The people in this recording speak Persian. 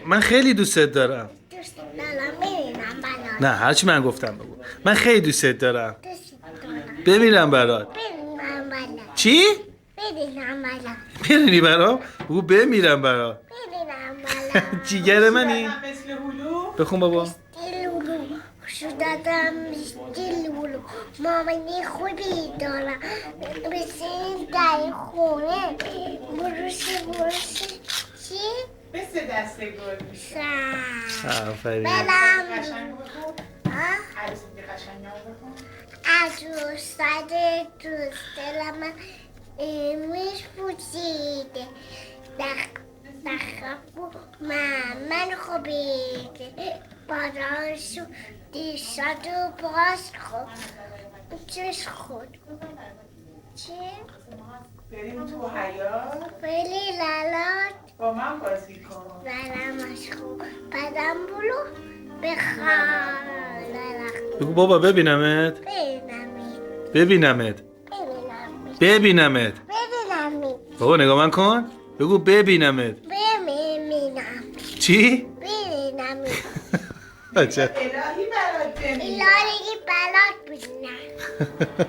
من خیلی دوستت دارم. دوست دارم ببینم برات. نه هرچی من گفتم بگو. من خیلی دوستت دارم. دوست دارم بمیرم برات. ببینم برات. چی؟ ببینم برات. میرینی برام؟ بگو بمیرم برات. ببینم برات. جیگر منی؟ مثل هلو بخون بابا. لولو شدم مثل لولو مامانی خوبی دارم مثل این در خونه بروش چی؟ مثل دست گل میشه آفرین. برم قشنگ بخون ها؟ عروسی قشنگ بخون از روستاد دوست دلم میش پوچیده دخبو من خوبیده بارانشو دیشاد و باز خود چش خود چی؟ بریم تو حیات ولی لالات با من بازی کن برمش خوب بدم بلو بخواه لالخ بگو بابا ببینمت. ببینمید ببینمت. ببینمید ببینمت. ببینمید بابا نگاه من کن. بگو ببینمت. ببینم چی؟ ببینمید عجب. الهی برات بمیرم الهی بلاد ببینم